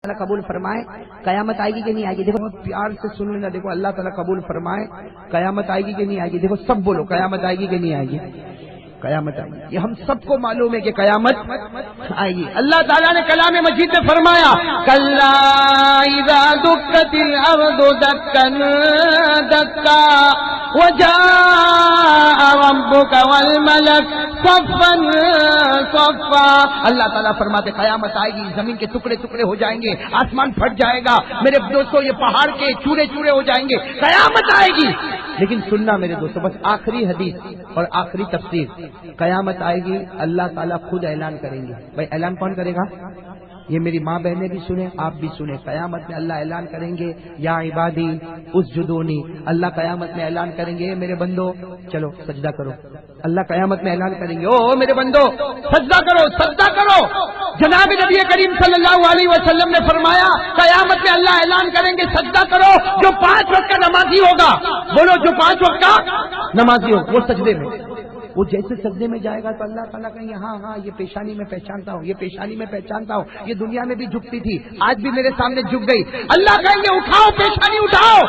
تعالیٰ قبول فرمائے قیامت آئے گی کہ نہیں آئے گی؟ دیکھو پیار سے سن لینا، دیکھو اللہ تعالیٰ قبول فرمائے قیامت آئے گی کہ نہیں آئے گی؟ دیکھو سب بولو قیامت آئے گی کہ نہیں آئے گی؟ قیامت آئے گی، یہ ہم سب کو معلوم ہے کہ قیامت آئے گی۔ اللہ تعالیٰ نے کلام مجید میں فرمایا کلا اذا دکت الارض دکا دکا وجاء ربک والملک صفا صفا۔ اللہ تعالیٰ فرماتے قیامت آئے گی، زمین کے ٹکڑے ٹکڑے ہو جائیں گے، آسمان پھٹ جائے گا، میرے دوستو یہ پہاڑ کے چورے چورے ہو جائیں گے، قیامت آئے گی۔ لیکن سننا میرے دوستو، بس آخری حدیث اور آخری تفسیر، قیامت آئے گی اللہ تعالیٰ خود اعلان کریں گے۔ بھائی اعلان کون کرے گا؟ یہ میری ماں بہنیں بھی سنیں، آپ بھی سنیں۔ قیامت میں اللہ اعلان کریں گے یا عبادی اسجدونی، اللہ قیامت میں اعلان کریں گے میرے بندو چلو سجدہ کرو۔ اللہ قیامت میں اعلان کریں گے او میرے بندو سجدہ کرو سجدہ کرو۔ جناب نبی کریم صلی اللہ علیہ وسلم نے فرمایا قیامت میں اللہ اعلان کریں گے سجدہ کرو، جو 5 وقت کا نمازی ہوگا، بولو جو 5 وقت کا نمازی ہو وہ سجدے میں، وہ جیسے سجدے میں جائے گا تو اللہ تعالیٰ کہیں گے ہاں ہاں یہ پیشانی میں پہچانتا ہوں، یہ پیشانی میں پہچانتا ہوں، یہ دنیا میں بھی جھکتی تھی آج بھی میرے سامنے جھک گئی۔ اللہ کہیں گے اٹھاؤ پیشانی اٹھاؤ۔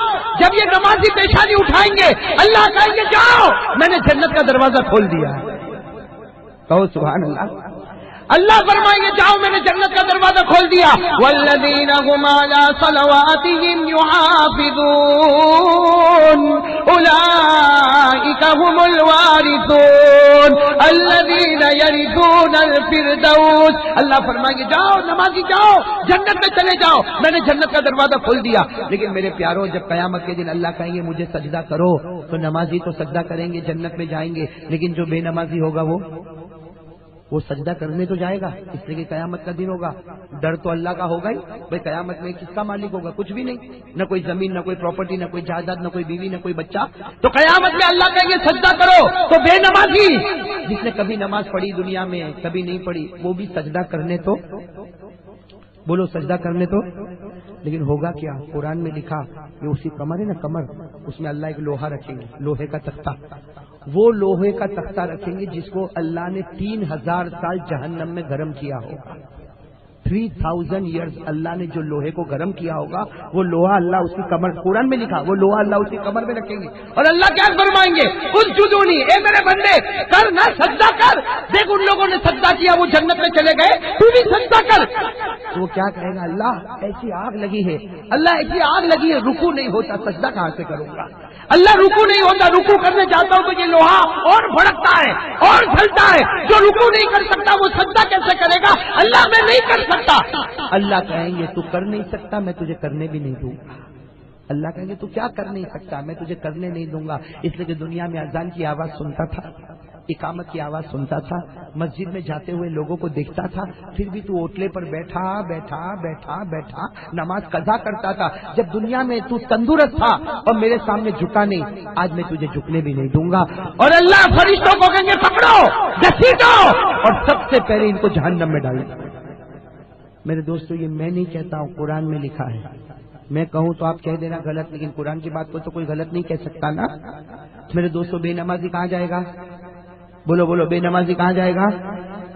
جب یہ نمازی پیشانی اٹھائیں گے اللہ کہیں گے جاؤ میں نے جنت کا دروازہ کھول دیا ہے۔ کہو سبحان اللہ۔ اللہ فرمائیں گے جاؤ میں نے جنت کا دروازہ کھول دیا۔ والذین هم علی صلواتهم یحافظون اولئک هم الوارثون الذین یرثون الفردوس۔ اللہ فرمائیں گے جاؤ نمازی جاؤ جنت میں چلے جاؤ، میں نے جنت کا دروازہ کھول دیا۔ لیکن میرے پیاروں جب قیامت کے دن اللہ کہیں گے مجھے سجدہ کرو تو نمازی تو سجدہ کریں گے جنت میں جائیں گے، لیکن جو بے نمازی ہوگا وہ سجدہ کرنے تو جائے گا، اس لیے کہ قیامت کا دن ہوگا، ڈر تو اللہ کا ہوگا ہی۔ بھائی قیامت میں کس کا مالک ہوگا؟ کچھ بھی نہیں، نہ کوئی زمین نہ کوئی پراپرٹی نہ کوئی جائیداد نہ کوئی بیوی نہ کوئی بچہ۔ تو قیامت میں اللہ کہیں گے سجدہ کرو تو بے نمازی جس نے کبھی نماز پڑھی دنیا میں کبھی نہیں پڑھی وہ بھی سجدہ کرنے تو بولو سجدہ کرنے تو، لیکن ہوگا کیا؟ قرآن میں لکھا یہ اسی کمر ہے نا کمر، اس میں اللہ ایک لوہا رکھیں گے، لوہے کا تختہ، وہ لوہے کا تختہ رکھیں گے جس کو اللہ نے 3000 سال جہنم میں گرم کیا ہوگا۔ 3000 ایئرز اللہ نے جو لوہے کو گرم کیا ہوگا وہ لوہا اللہ اس کی کمر، قرآن میں لکھا وہ لوہا اللہ اس کی کمر میں رکھیں گے اور اللہ کیا فرمائیں گے اسجدونی، اے میرے بندے کر نہ سجدہ کر۔ دیکھ ان لوگوں نے سجدہ کیا وہ جنت میں چلے گئے، تو بھی سجدہ کر۔ تو وہ کیا کہے گا اللہ ایسی آگ لگی ہے، اللہ ایسی آگ لگی ہے رکوع نہیں ہوتا سجدہ کہاں سے کروں گا؟ اللہ رکوع نہیں ہوتا، رکوع کرنے جاتا ہوں تو یہ لوہا اور بھڑکتا ہے اور جلتا ہے، جو رکوع نہیں کر سکتا وہ سجدہ کیسے کرے گا؟ اللہ میں نہیں کر سکتا۔ اللہ کہیں گے تو کر نہیں سکتا میں تجھے کرنے بھی نہیں دوں گا۔ اللہ کہیں گے تو کیا کر نہیں سکتا میں تجھے کرنے نہیں دوں گا۔ اس لیے کہ دنیا میں اذان کی آواز سنتا تھا، اقامت کی آواز سنتا تھا، مسجد میں جاتے ہوئے لوگوں کو دیکھتا تھا، پھر بھی تو اوٹلے پر بیٹھا بیٹھا بیٹھا بیٹھا نماز قضا کرتا تھا۔ جب دنیا میں تو تندرست تھا اور میرے سامنے جھکا نہیں، آج میں تجھے جھکنے بھی نہیں دوں گا۔ اور اللہ فرشتوں کو کہیں گے پکڑو گھسیٹو اور سب سے پہلے ان کو جہنم میں ڈالو۔ میرے دوستو یہ میں نہیں کہتا ہوں، قرآن میں لکھا ہے، میں کہوں تو آپ کہہ دینا غلط، لیکن قرآن کی بات کو تو کوئی غلط نہیں کہہ سکتا نا۔ میرے دوستو بے نمازی کہاں جائے گا؟ بولو بولو بے نمازی کہاں جائے گا؟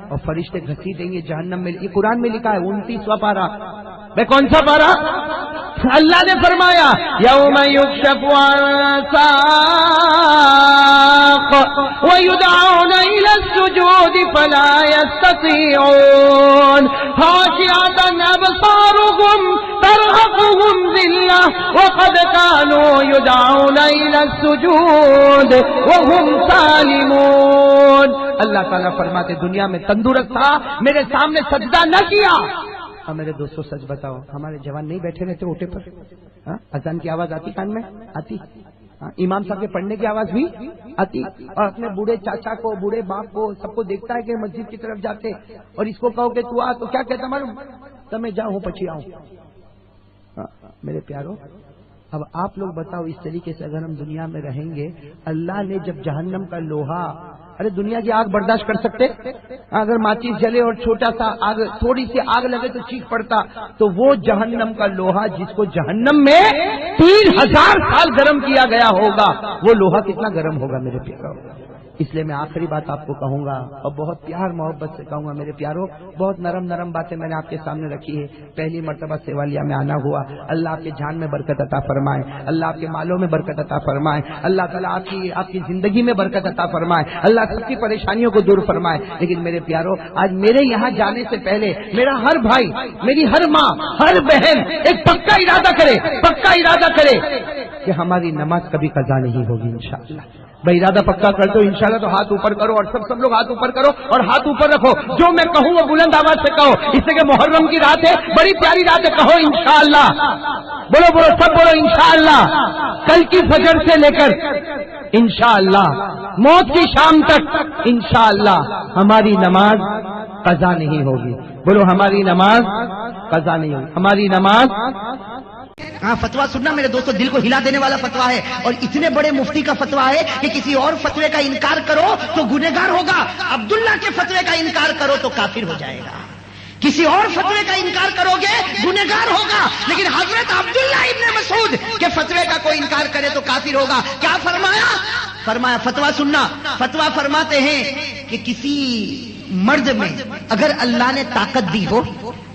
اور فرشتے گھسیٹیں گے جہنم میں۔ یہ قرآن میں لکھا ہے 29واں پارہ، میں کون سا پارہ؟ اللہ نے فرمایا یوم یکشف عن ساق ویدعون الی السجود فلا یستطیعون خاشعۃ ابصارهم ترهقهم ذلة وقد كانوا يدعون الی السجود وهم سالمون۔ اللہ تعالیٰ فرماتے دنیا میں تندرست تھا، میرے سامنے سجدہ نہ کیا۔ اور میرے دوستوں سچ بتاؤ ہمارے جوان نہیں بیٹھے رہتے اوٹے پر؟ اذان کی آواز آتی کان میں؟ آتی۔ امام صاحب کے پڑھنے کی آواز بھی آتی، اور اپنے بوڑھے چاچا کو بوڑھے باپ کو سب کو دیکھتا ہے کہ مسجد کی طرف جاتے اور اس کو کہو کہ تو آ تو کیا کہتا معلوم تمہیں جاؤں پچھی آؤں۔ میرے پیارو اب آپ لوگ بتاؤ اس طریقے سے اگر ہم دنیا میں رہیں گے، اللہ نے جب جہنم کا لوہا، ارے دنیا کی آگ برداشت کر سکتے؟ اگر ماچس جلے اور چھوٹا سا آگ تھوڑی سی آگ لگے تو چیخ پڑتا، تو وہ جہنم کا لوہا جس کو جہنم میں 3000 سال گرم کیا گیا ہوگا وہ لوہا کتنا گرم ہوگا میرے پیارو؟ اس لیے میں آخری بات آپ کو کہوں گا اور بہت پیار محبت سے کہوں گا میرے پیاروں، بہت نرم نرم باتیں میں نے آپ کے سامنے رکھی ہے. پہلی مرتبہ سیوالیہ میں آنا ہوا. اللہ آپ کے جان میں برکت عطا فرمائے، اللہ آپ کے مالوں میں برکت عطا فرمائے، اللہ تعالیٰ آپ کی زندگی میں برکت عطا فرمائے، اللہ سب کی پریشانیوں کو دور فرمائے. لیکن میرے پیاروں، آج میرے یہاں جانے سے پہلے میرا ہر بھائی، میری ہر ماں، ہر بہن ایک پکا ارادہ کرے کہ ہماری نماز کبھی قضا نہیں ہوگی انشاءاللہ. بھائی ارادہ پکا کر دو انشاءاللہ، تو ہاتھ اوپر کرو اور سب لوگ ہاتھ اوپر کرو اور ہاتھ اوپر رکھو. جو میں کہوں وہ بلند آواز سے کہو، اس سے کہ محرم کی رات ہے، بڑی پیاری رات ہے، کہو انشاءاللہ. بولو سب بولو انشاءاللہ. کل کی فجر سے لے کر انشاءاللہ موت کی شام تک انشاءاللہ ہماری نماز قضا نہیں ہوگی. بولو ہماری نماز قضا نہیں ہوگی، ہماری نماز. ہاں فتوا سننا میرے دوستو، دل کو ہلا دینے والا فتوا ہے، اور اتنے بڑے مفتی کا فتوا ہے کہ کسی اور فتوے کا انکار کرو تو گنہگار ہوگا، عبداللہ کے فتوے کا انکار کرو تو کافر ہو جائے گا. کسی اور فتوے کا انکار کرو گے گنہگار ہوگا، لیکن حضرت عبداللہ ابن مسعود کے فتوے کا کوئی انکار کرے تو کافر ہوگا. کیا فرمایا فتوا سننا. فتوا فرماتے ہیں کہ کسی مرد میں اگر اللہ نے طاقت دی ہو،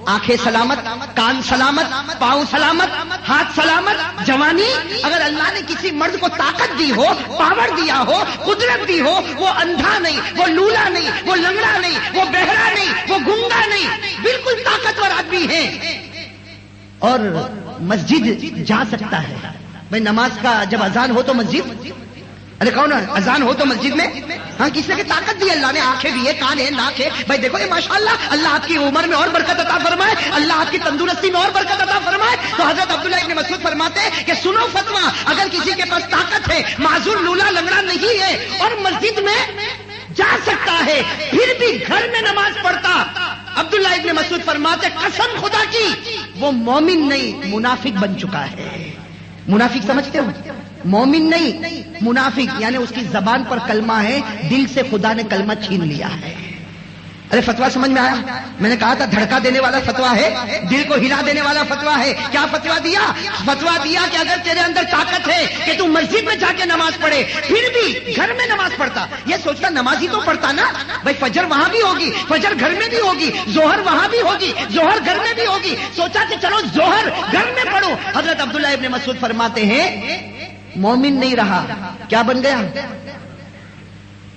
آنکھیں سلامت، کان سلامت، پاؤں سلامت، ہاتھ سلامت، جوانی، اگر اللہ نے کسی مرد کو طاقت دی ہو، پاور دیا ہو، قدرت دی ہو، وہ اندھا نہیں، وہ لولا نہیں، وہ لنگڑا نہیں، وہ بہرا نہیں، وہ گنگا نہیں، بالکل طاقتور آدمی ہے اور مسجد جا سکتا ہے. بھائی نماز کا جب اذان ہو تو مسجد، ارے کون اذان ہو تو مسجد میں، ہاں کس نے کی طاقت دی اللہ نے، آنکھیں بھی ہے، کان ہے، ناک ہے. بھائی دیکھو یہ ماشاءاللہ، اللہ آپ کی عمر میں اور برکت عطا فرمائے، اللہ آپ کی تندرستی میں اور برکت عطا فرمائے. تو حضرت عبداللہ ابن مسعود فرماتے ہیں کہ سنو فتوا، اگر کسی کے پاس طاقت ہے، معذور لولا لنگڑا نہیں ہے اور مسجد میں جا سکتا ہے، پھر بھی گھر میں نماز پڑھتا، عبداللہ ابن مسعود فرماتے قسم خدا کی وہ مومن نہیں منافق بن چکا ہے. منافق سمجھتے ہو؟ مومن نہیں منافق، یعنی اس کی زبان پر کلمہ ہے، دل سے خدا نے کلمہ چھین لیا ہے. ارے فتوا سمجھ میں آیا؟ میں نے کہا تھا دھڑکا دینے والا فتوا ہے، دل کو ہلا دینے والا فتوا ہے. کیا فتوا دیا؟ فتوا دیا کہ اگر تیرے اندر طاقت ہے کہ تو مسجد میں جا کے نماز پڑھے، پھر بھی گھر میں نماز پڑھتا. یہ سوچتا نماز ہی تو پڑھتا نا، بھائی فجر وہاں بھی ہوگی، فجر گھر میں بھی ہوگی، ظہر وہاں بھی ہوگی، ظہر گھر میں بھی ہوگی. سوچا کہ چلو ظہر گھر میں پڑھو. حضرت عبداللہ ابن مسعود فرماتے ہیں مومن نہیں رہا، کیا بن گیا؟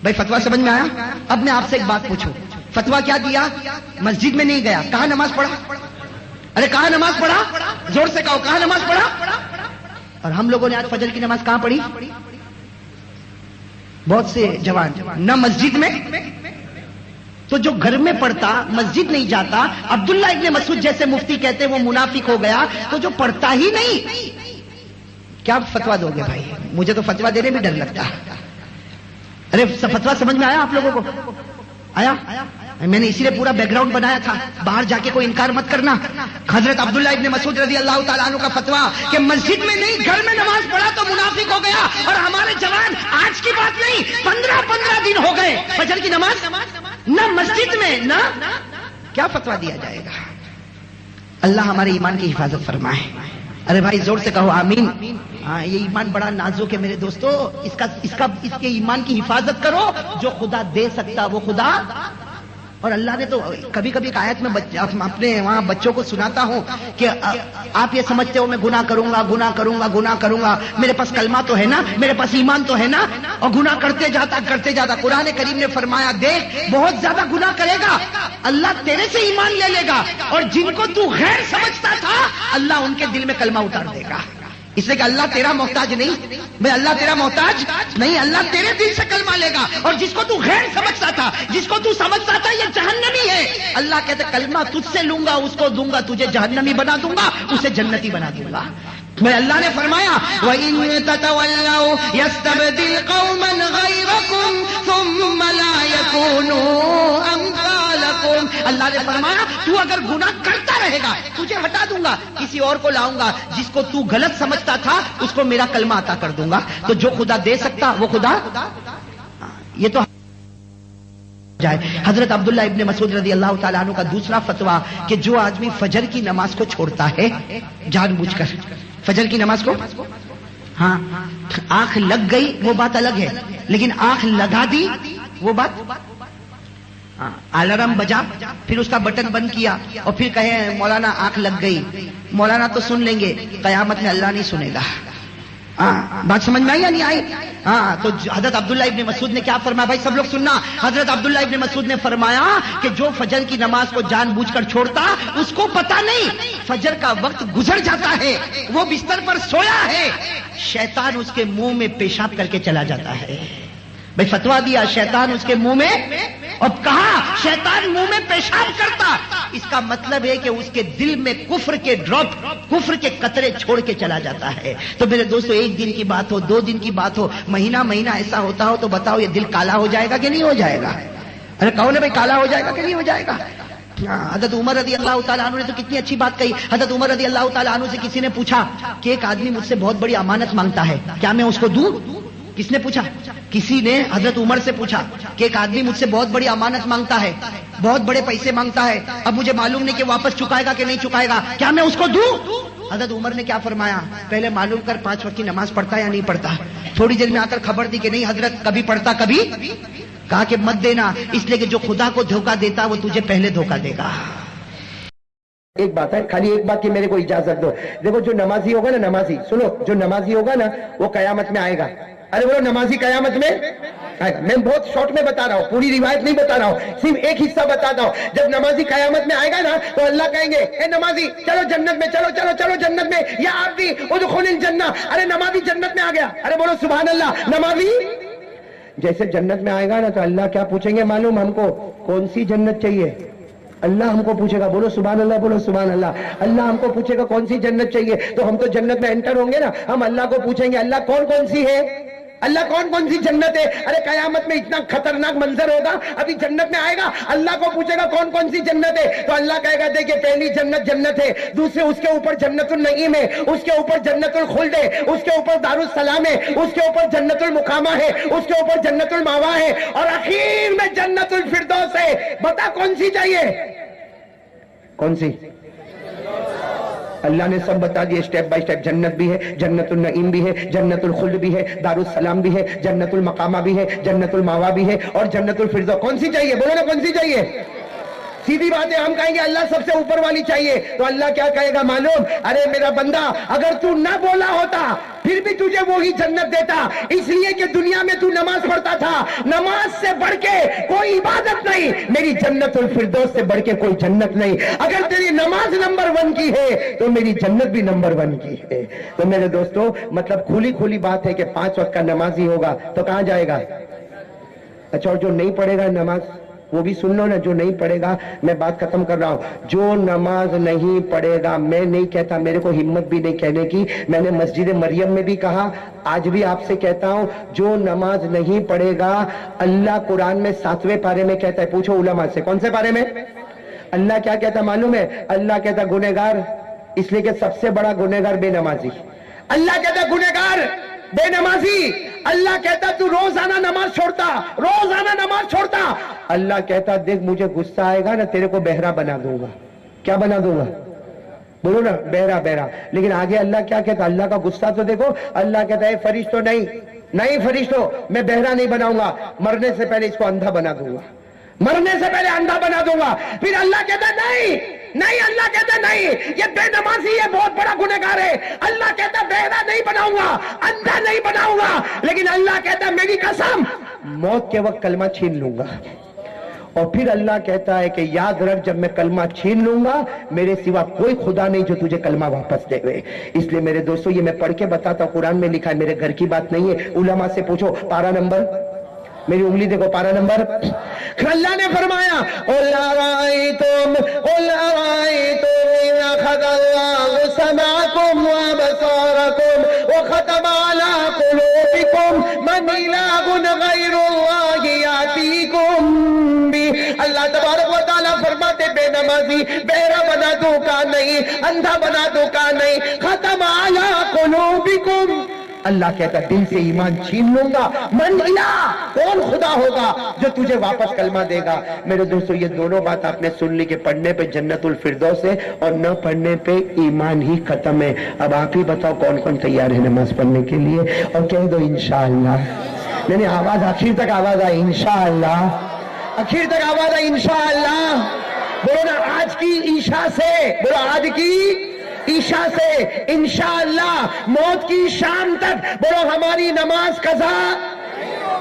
بھائی فتوا سمجھ میں آیا؟ اب میں آپ سے ایک بات پوچھوں، فتوا کیا دیا؟ مسجد میں نہیں گیا، کہاں نماز پڑھا؟ ارے کہاں نماز پڑھا؟ زور سے کہو کہاں نماز پڑھا؟ اور ہم لوگوں نے آج فجر کی نماز کہاں پڑھی؟ بہت سے جوان نہ مسجد میں، تو جو گھر میں پڑھتا مسجد نہیں جاتا، عبداللہ ابن مسعود جیسے مفتی کہتے وہ منافق ہو گیا. تو جو پڑھتا ہی نہیں، کیا فتوا دو گے بھائی؟ مجھے تو فتوا دینے میں ڈر لگتا ہے. ارے فتوا سمجھ میں آیا آپ لوگوں کو؟ آیا؟ میں نے اسی لیے پورا بیک گراؤنڈ بنایا تھا، باہر جا کے کوئی انکار مت کرنا. حضرت عبداللہ ابن مسعود رضی اللہ تعالیٰ عنہ کا فتوا کہ مسجد میں نہیں گھر میں نماز پڑھا تو منافق ہو گیا. اور ہمارے جوان آج کی بات نہیں، 15 دن ہو گئے فجر کی نماز نہ مسجد میں نہ. کیا فتوا دیا جائے گا؟ اللہ ہمارے ایمان کی حفاظت فرمائے. ارے بھائی زور سے کہو آمین. ہاں یہ ایمان بڑا نازک ہے میرے دوستو، اس کے ایمان کی حفاظت کرو. جو خدا دے سکتا وہ خدا. اور اللہ نے تو کبھی کبھی ایک آیت میں اپنے وہاں بچوں کو سناتا ہوں کہ آپ یہ سمجھتے ہو میں گناہ کروں گا، میرے پاس کلمہ تو ہے نا، میرے پاس ایمان تو ہے نا، اور گناہ کرتے جاتا. قرآن کریم نے فرمایا دیکھ بہت زیادہ گناہ کرے گا اللہ تیرے سے ایمان لے لے گا، اور جن کو تو غیر سمجھتا تھا اللہ ان کے دل میں کلمہ اتار دے گا. اس لیے کہ اللہ تیرا محتاج نہیں، میں اللہ تیرا محتاج نہیں، اللہ تیرے دل سے کلمہ لے گا. اور جس کو تو غیر سمجھتا تھا، جس کو تو سمجھتا تھا یہ جہنمی ہے، اللہ کہتے کلمہ تجھ سے لوں گا، اس کو دوں گا، تجھے جہنمی بنا دوں گا، اسے جنتی بنا دوں گا. میں اللہ نے فرمایا وَإِن تَتَوَلَّوْا يَسْتَبْدِلْ قَوْمًا غَيْرَكُمْ ثُمَّ لَا يَكُونُوا أَمْثَالَكُمْ. اللہ نے فرمایا تو اگر گناہ کرتا رہے گا تجھے ہٹا دوں گا، کسی اور کو لاؤں گا، جس کو تو غلط سمجھتا تھا اس کو میرا کلمہ عطا کر دوں گا. تو جو خدا دے سکتا وہ خدا. یہ تو جائے. حضرت عبداللہ ابن مسعود رضی اللہ تعالیٰ عنہ کا دوسرا فتوا کہ جو آدمی فجر کی نماز کو چھوڑتا ہے جان بوجھ کر، فجر کی نماز کو، ہاں آنکھ لگ گئی وہ بات الگ ہے، لیکن آنکھ لگا دی وہ بات، الارم بجا پھر اس کا بٹن بند کیا اور پھر کہے مولانا آنکھ لگ گئی، مولانا تو سن لیں گے، قیامت میں اللہ نہیں سنے گا. بات سمجھ میں آئی یا نہیں آئی؟ تو حضرت عبداللہ ابن مسعود نے کیا فرمایا؟ بھائی سب لوگ سننا. حضرت عبداللہ ابن مسعود نے فرمایا کہ جو فجر کی نماز کو جان بوجھ کر چھوڑتا اس کو پتا نہیں فجر کا وقت گزر جاتا ہے، وہ بستر پر سویا ہے، شیطان اس کے منہ میں پیشاب کر کے چلا جاتا ہے. بھائی فتوا دیا شیطان اس کے منہ میں، اور کہا شیطان منہ میں پیشاب کرتا، اس کا مطلب ہے کہ اس کے دل میں کفر کے ڈراپ، کفر کے قطرے چھوڑ کے چلا جاتا ہے. تو میرے دوستو ایک دن کی بات ہو، 2 دن کی بات ہو، مہینہ ایسا ہوتا ہو تو بتاؤ یہ دل کالا ہو جائے گا کہ نہیں ہو جائے گا؟ ارے کہو نا بھائی کالا ہو جائے گا کہ نہیں ہو جائے گا؟ حضرت عمر رضی اللہ تعالیٰ عنہ نے تو کتنی اچھی بات کہی. حضرت عمر رضی اللہ تعالیٰ عنہ سے کسی نے پوچھا کہ ایک آدمی مجھ سے بہت بڑی امانت مانگتا ہے، کیا میں اس کو دوں؟ کس نے پوچھا؟ کسی نے حضرت عمر سے پوچھا کہ ایک آدمی مجھ سے بہت بڑی امانت مانگتا ہے، بہت بڑے پیسے مانگتا ہے، اب مجھے معلوم نہیں کہ واپس چکائے گا کہ نہیں چکائے گا، کیا میں اس کو دوں؟ حضرت عمر نے کیا فرمایا؟ پہلے معلوم کر 5 وقت کی نماز پڑھتا ہے یا نہیں پڑھتا. تھوڑی دیر میں آ کر خبر دی کہ نہیں حضرت کبھی پڑھتا کبھی. کہا کہ مت دینا، اس لیے کہ جو خدا کو دھوکہ دیتا وہ تجھے پہلے دھوکہ دے گا. ایک بات ہے، خالی ایک بات کی میرے کو اجازت دو. دیکھو جو نمازی ہوگا نا، نمازی سنو، جو نمازی ہوگا نا وہ قیامت میں آئے گا. ارے وہ نمازی قیامت میں آئے گا. میں بہت شارٹ میں بتا رہا ہوں، پوری روایت نہیں بتا رہا ہوں، صرف ایک حصہ بتاتا ہوں. جب نمازی قیامت میں آئے گا نا تو اللہ کہیں گے اے نمازی چلو جنت میں، چلو چلو چلو جنت میں، یا آپ بھی ادخل الجنہ. ارے نمازی جنت میں آ گیا، ارے بولو سبحان اللہ. نمازی جیسے جنت میں آئے گا نا تو اللہ کیا پوچھیں گے معلوم؟ ہم کو کون سی جنت چاہیے؟ اللہ ہم کو پوچھے گا، بولو سبحان اللہ، بولو سبحان اللہ. اللہ ہم کو پوچھے گا کون سی جنت چاہیے، تو ہم تو جنت میں انٹر ہوں گے نا، ہم اللہ کو پوچھیں گے اللہ کون کون سی ہے، اللہ کون کون سی جنت ہے. ارے قیامت میں اتنا خطرناک منظر ہوگا، ابھی جنت میں آئے گا اللہ کو پوچھے گا کون کون سی جنت ہے، تو اللہ کہے گا دیکھیں پہلی جنت جنت ہے، دوسرے اس کے اوپر جنت النعیم ہے، اس کے اوپر جنت الخلد ہے، اس کے اوپر دارالسلام ہے، اس کے اوپر جنت المقامہ ہے، اس کے اوپر جنت الماوا ہے، اور اخیر میں جنت الفردوس ہے. بتا کون سی چاہیے؟ کون سی؟ اللہ نے سب بتا دیے اسٹیپ بائی اسٹیپ. جنت بھی ہے، جنت النعیم بھی ہے، جنت الخلد بھی ہے، دارالسلام بھی ہے، جنت المقامہ بھی ہے، جنت الماوا بھی ہے، اور جنت الفردوس. کون سی چاہیے؟ بولو نا کون سی چاہیے؟ سیدھی بات ہے، ہم کہیں گے اللہ سب سے اوپر والی چاہیے. تو اللہ کیا کہے گا معلوم؟ ارے میرا بندہ اگر تو نہ بولا ہوتا پھر بھی تجھے وہی جنت دیتا، اس لیے کہ دنیا میں تو نماز پڑھتا تھا. نماز سے بڑھ کے کوئی عبادت نہیں، میری جنت الفردوس سے بڑھ کے کوئی جنت نہیں. اگر تیری نماز نمبر 1 کی ہے تو میری جنت بھی نمبر 1 کی ہے. تو میرے دوستو مطلب کھلی بات ہے کہ 5 وقت کا نمازی ہوگا تو کہاں جائے گا؟ اچھا، اور جو نہیں پڑھے گا نماز وہ بھی سن لو نا. جو نہیں پڑھے گا، میں بات ختم کر رہا ہوں، جو نماز نہیں پڑھے گا، میں نہیں کہتا، میرے کو ہمت بھی نہیں کہنے کی، میں نے مسجد مریم میں بھی کہا، آج بھی آپ سے کہتا ہوں، جو نماز نہیں پڑھے گا، اللہ قرآن میں 7ویں پارے میں کہتا ہے، پوچھو علماء سے کون سے پارے میں اللہ کیا کہتا معلوم ہے؟ اللہ کہتا گنہگار، اس لیے کہ سب سے بڑا گنہگار بے نمازی. اللہ کہتا گنہگار بے نمازی. اللہ کہتا تو روزانہ نماز چھوڑتا، روزانہ نماز چھوڑتا. اللہ کہتا دیکھ مجھے غصہ آئے گا نا تیرے کو بہرا بنا دوں گا. کیا بنا دوں گا؟ بولو نا بہرا. لیکن آگے اللہ کیا کہتا؟ اللہ کا غصہ تو دیکھو. اللہ کہتا ہے فرشتوں نہیں فرشتوں، میں بہرا نہیں بناؤں گا، مرنے سے پہلے اس کو اندھا بنا دوں گا، مرنے سے پہلے اندھا بنا دوں گا. پھر اللہ کہتا نہیں، اللہ کہتا نہیں، یہ بے نمازی ہے، بہت بڑا گنہگار ہے. اللہ کہتا بہرا نہیں بناؤں گا، اندھا نہیں بناؤں گا. لیکن اللہ کہتا میری قسم موت کے وقت کلمہ چھین لوں گا. اور پھر اللہ کہتا ہے کہ یاد رکھ جب میں کلمہ چھین لوں گا میرے سوا کوئی خدا نہیں جو تجھے کلمہ واپس دے گئے. اس لیے میرے دوستو یہ میں پڑھ کے بتاتا ہوں، قرآن میں لکھا ہے، میرے گھر کی بات نہیں ہے. علماء سے پوچھو، پارا نمبر، میری انگلی دیکھو، پارا نمبر. اللہ نے فرمایا قُلْ أَرَأَيْتُمْ إِنْ أَخَذَ اللَّهُ سَمْعَكُمْ وَأَبْصَارَكُمْ وَخَتَمَ عَلَى قُلُوبِكُمْ مَنْ إِلَٰهٌ غَيْرُ اللَّهِ يَأْتِيكُمْ بِهِ. اللہ تبارک و تعالیٰ فرماتے بے نمازی بہرا بنا دوں کا نہیں، اندھا بنا دوں کا نہیں. ختم علی قلوبکم، اللہ کہتا ہے دل سے ایمان چھین لوں گا. من الہ, کون خدا ہوگا جو تجھے واپس کلمہ دے گا. میرے دوستو یہ دونوں بات آپ نے سن لی کہ پڑھنے پہ جنت الفردوس ہے اور نہ پڑھنے پہ ایمان ہی ختم ہے. اب آپ ہی بتاؤ کون کون تیار ہے نماز پڑھنے کے لیے, اور کہہ دو انشاءاللہ. نہیں آواز آخر تک آواز آئی انشاءاللہ, آخر تک آواز آئی انشاءاللہ. بولو نا آج کی عشاء سے, بولو آج کی عشاء سے انشاءاللہ موت کی شام تک بولو ہماری نماز قضا.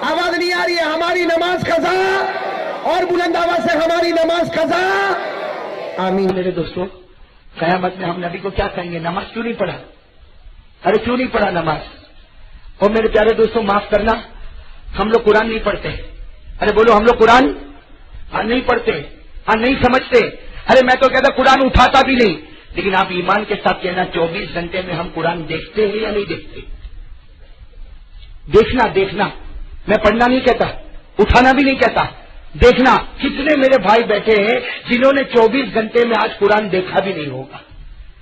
آواز نہیں آ رہی ہے, ہماری نماز قضا, اور بلند آواز سے ہماری نماز قضا. آمین. میرے دوستوں قیامت میں ہم نبی کو کیا کہیں گے, نماز کیوں نہیں پڑھا, ارے کیوں نہیں پڑھا نماز. اور میرے پیارے دوستوں معاف کرنا, ہم لوگ قرآن نہیں پڑھتے. ارے بولو ہم لوگ قرآن نہیں پڑھتے, نہیں سمجھتے. ارے میں تو کہتا قرآن اٹھاتا بھی نہیں. لیکن آپ ایمان کے ساتھ کہنا 24 گھنٹے میں ہم قرآن دیکھتے ہیں یا نہیں دیکھتے. دیکھنا میں پڑھنا نہیں کہتا, اٹھانا بھی نہیں کہتا, دیکھنا. کتنے میرے بھائی بیٹھے ہیں جنہوں نے 24 گھنٹے میں آج قرآن دیکھا بھی نہیں ہوگا,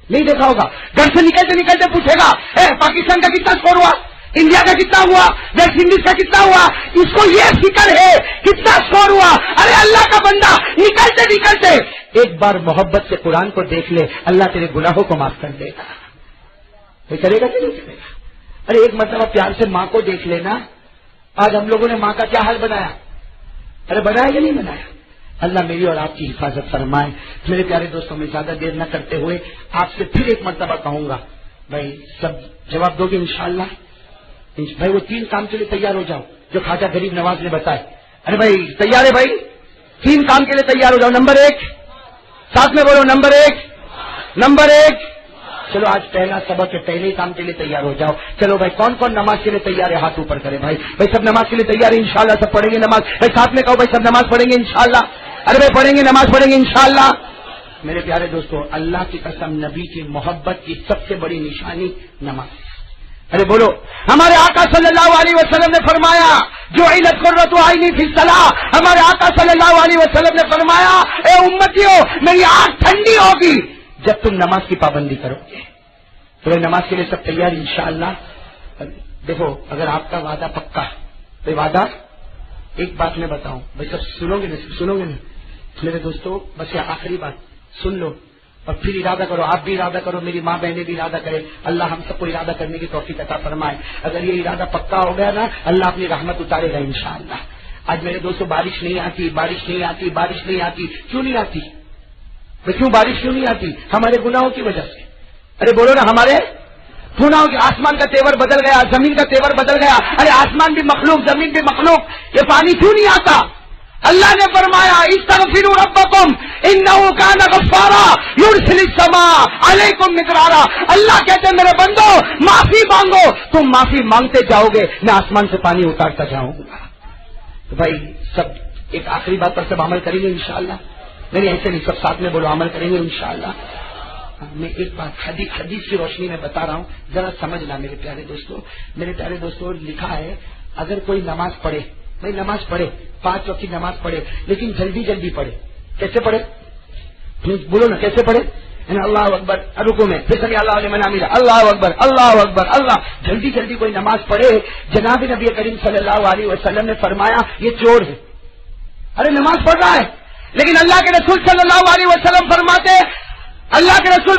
نہیں دیکھا ہوگا. گھر سے نکلتے پوچھے گا پاکستان کا کتنا اسکور ہوا, انڈیا کا کتنا ہوا, ویسٹ انڈیز کا کتنا ہوا, اس کو یہ فکر ہے کتنا اسکور ہوا. ارے اللہ کا بندہ نکلتے ایک بار محبت سے قرآن کو دیکھ لے, اللہ تیرے گناہوں کو معاف کر دے گا. وہ کرے گا کہ نہیں کرے گا. ارے ایک مرتبہ پیار سے ماں کو دیکھ لینا. آج ہم لوگوں نے ماں کا کیا حال بنایا, ارے بنایا یا نہیں بنایا. اللہ میری اور آپ کی حفاظت فرمائے. میرے پیارے دوستوں میں زیادہ دیر نہ کرتے ہوئے آپ سے پھر ایک مرتبہ کہوں گا, بھائی سب جواب دو گے انشاءاللہ. بھائی وہ 3 کام کے لیے تیار ہو جاؤ جو خواجہ غریب نواز نے بتائے. ارے بھائی تیار ہے بھائی, 3 کام کے لیے تیار ہو جاؤ. نمبر 1, ساتھ میں بولو نمبر 1. چلو آج پہلا سبق ہے, پہلے کام کے لیے تیار ہو جاؤ. چلو بھائی کون کون نماز کے لیے تیار ہے, ہاتھ اوپر کرے. بھائی سب نماز کے لیے تیار ہے انشاءاللہ, سب پڑھیں گے نماز. بھائی ساتھ میں کہو بھائی سب نماز پڑھیں گے انشاءاللہ. ارے بھائی پڑھیں گے, نماز پڑھیں گے انشاءاللہ. میرے پیارے دوستو اللہ کی قسم نبی کی محبت کی سب سے بڑی نشانی نماز. ارے بولو ہمارے آقا صلی اللہ علیہ وسلم نے فرمایا جو علت قرۃ عینی فی الصلاۃ. ہمارے آقا صلی اللہ علیہ وسلم نے فرمایا اے امتیو میری آنکھ ٹھنڈی ہوگی جب تم نماز کی پابندی کرو گے. تو نماز کے لیے سب تیار انشاءاللہ. دیکھو اگر آپ کا وعدہ پکا تو وعدہ, ایک بات میں بتاؤں بھائی سب سنو گے نا میرے دوستو, بس یہ آخری بات سن لو اور پھر ارادہ کرو. آپ بھی ارادہ کرو, میری ماں بہنیں بھی ارادہ کرے. اللہ ہم سب کو ارادہ کرنے کی توفیق عطا فرمائے. اگر یہ ارادہ پکا ہو گیا نا اللہ اپنی رحمت اتارے گا انشاءاللہ. آج میرے دوستو بارش نہیں آتی. کیوں نہیں آتی, کیوں بارش کیوں نہیں آتی؟ ہمارے گناہوں کی وجہ سے. ارے بولو نا ہمارے گناہوں کی. آسمان کا تیور بدل گیا, زمین کا تیور بدل گیا. ارے آسمان بھی مخلوق, زمین بھی مخلوق, یہ پانی کیوں نہیں آتا؟ اللہ نے فرمایا استغفروا ربکم انہ کان غفارا یرسل السماء علیکم مدرارا. اللہ کہتے ہیں میرے بندو معافی مانگو, تم معافی مانگتے جاؤ گے میں آسمان سے پانی اتارتا جاؤں گا. تو بھائی سب ایک آخری بات پر سب عمل کریں گے انشاءاللہ. نہیں ایسے نہیں, سب ساتھ میں بولو عمل کریں گے انشاءاللہ. میں ایک بات حدیث کی روشنی میں بتا رہا ہوں, ذرا سمجھنا میرے پیارے دوستو. لکھا ہے اگر کوئی نماز پڑھے, بھائی نماز پڑھے 5 وقت کی نماز پڑھے لیکن جلدی پڑھے. کیسے پڑھے بولو نا, کیسے پڑھے؟ اللہ اکبر رکوع میں, پھر سمع اللہ لمن حمدہ, اللہ اکبر اللہ. جلدی کوئی نماز پڑھے, جناب نبی کریم صلی اللہ علیہ وسلم نے فرمایا یہ چور ہے. ارے نماز پڑھ رہا ہے لیکن اللہ کے رسول صلی اللہ علیہ وسلم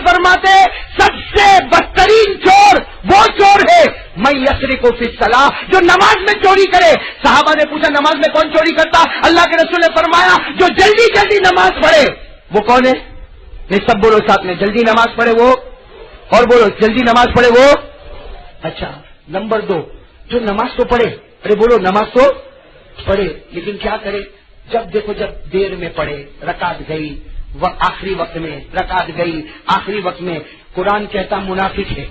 فرماتے سب سے بدترین چور وہ چور ہے من یسرق فی الصلاۃ, جو نماز میں چوری کرے. صحابہ نے پوچھا نماز میں کون چوری کرتا؟ اللہ کے رسول نے فرمایا جو جلدی نماز پڑھے. وہ کون ہے؟ نہیں سب بولو ساتھ میں, جلدی نماز پڑھے وہ, اور بولو جلدی نماز پڑھے وہ. اچھا نمبر 2 جو نماز تو پڑھے. ارے بولو نماز تو پڑھے لیکن کیا کرے؟ جب دیر میں پڑھے, رکعت گئی, آخری وقت میں رکعت گئی, آخری وقت میں. قرآن کہتا منافق ہے.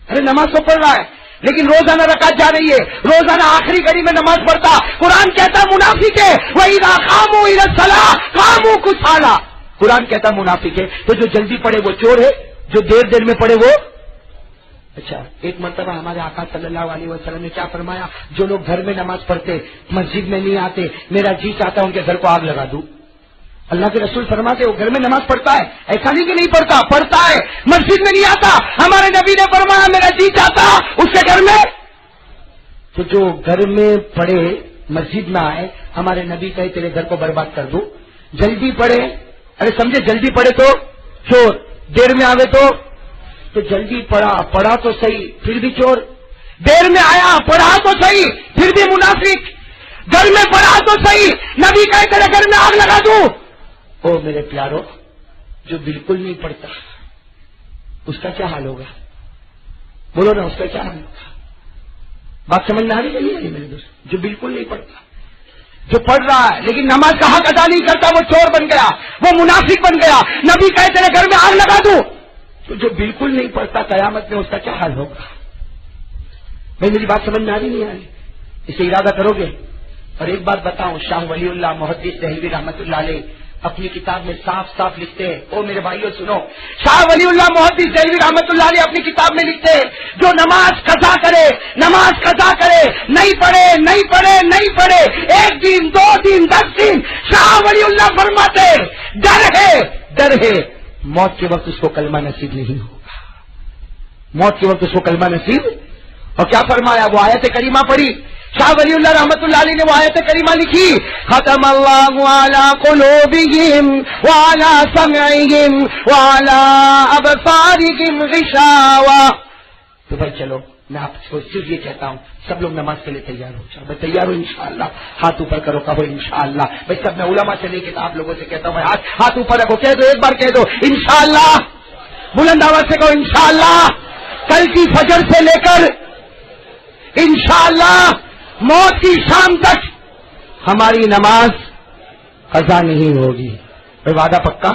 ارے نماز تو پڑھ رہا ہے لیکن روزانہ رکعت جا رہی ہے, روزانہ آخری گھڑی میں نماز پڑھتا. قرآن کہتا منافق ہے. وَإِذَا قَامُوا إِلَى الصَّلَاةِ قَامُوا كُسَالَىٰ. قرآن کہتا منافق ہے. تو جو جلدی پڑھے وہ چور ہے, جو دیر میں پڑھے وہ. اچھا ایک مرتبہ ہمارے آقا صلی اللہ علیہ وسلم نے کیا فرمایا؟ جو لوگ گھر میں نماز پڑھتے مسجد میں نہیں آتے, میرا جی چاہتا ان کے گھر کو آگ لگا دوں. اللہ کے رسول فرماتے وہ گھر میں نماز پڑھتا ہے, ایسا نہیں کہ نہیں پڑھتا ہے, مسجد میں نہیں آتا. ہمارے نبی نے فرمایا میرا جی چاہتا اس کے گھر میں تو جو گھر میں پڑھے مسجد میں آئے، ہمارے نبی کہے تیرے گھر کو برباد کر دوں. جلدی پڑھے، ارے سمجھے، جلدی پڑھے تو چور، دیر میں آوے تو جلدی پڑھا تو صحیح پھر بھی چور، دیر میں آیا پڑھا تو صحیح پھر بھی منافق، گھر میں پڑھا تو صحیح نبی کہے تیرے گھر میں آگ لگا دوں. او میرے پیارو، جو بالکل نہیں پڑھتا اس کا کیا حال ہوگا؟ بولو نا، اس کا کیا حال ہوگا؟ بات سمجھ میں آ رہی ہے میرے دوست؟ جو بالکل نہیں پڑھتا، جو پڑھ رہا ہے لیکن نماز کا حق ادا نہیں کرتا، وہ چور بن گیا، وہ منافق بن گیا. نبی کہے تیرے گھر میں آگ لگا دوں. تو جو بالکل نہیں پڑھتا قیامت میں اس کا کیا حال ہوگا؟ بھائی میری بات سمجھ میں آ رہی نہیں آ رہی؟ اسے ارادہ کرو گے. اور ایک بات بتاؤں، شاہ ولی اللہ محدث دہلوی رحمت اللہ علیہ اپنی کتاب میں صاف صاف لکھتے ہیں. او میرے بھائیو سنو، شاہ ولی اللہ محدث دہلوی رحمت اللہ علیہ اپنی کتاب میں لکھتے ہیں، جو نماز قضا کرے نہیں پڑھے 1 دن 2 دن 10 دن، شاہ ولی اللہ فرماتے ڈر ہے موت کے وقت اس کو کلمہ نصیب نہیں ہوگا. موت کے وقت اس کو کلمہ نصیب. اور کیا فرمایا؟ وہ آیت کریمہ پڑھی شاہ ولی اللہ رحمت اللہ علیہ نے، وہ آیت کریمہ لکھی، ختم اللہ علی قلوبہم وعلی سمعہم وعلی ابصارہم غشاوہ. تو بھائی چلو میں آپ کو صرف یہ کہتا ہوں، سب لوگ نماز کے لیے تیار ہو جاؤ. میں تیار ہوں انشاءاللہ. ہاتھ اوپر کرو، کہو انشاءاللہ. بھائی سب میں علماء سے لے کے آپ لوگوں سے کہتا ہوں، میں ہاتھ اوپر رکھو، کہہ دو، ایک بار کہہ دو انشاءاللہ. بلند آواز سے کہو انشاءاللہ. کل کی فجر سے لے کر انشاءاللہ موت کی شام تک ہماری نماز قضا نہیں ہوگی. وعدہ پکا؟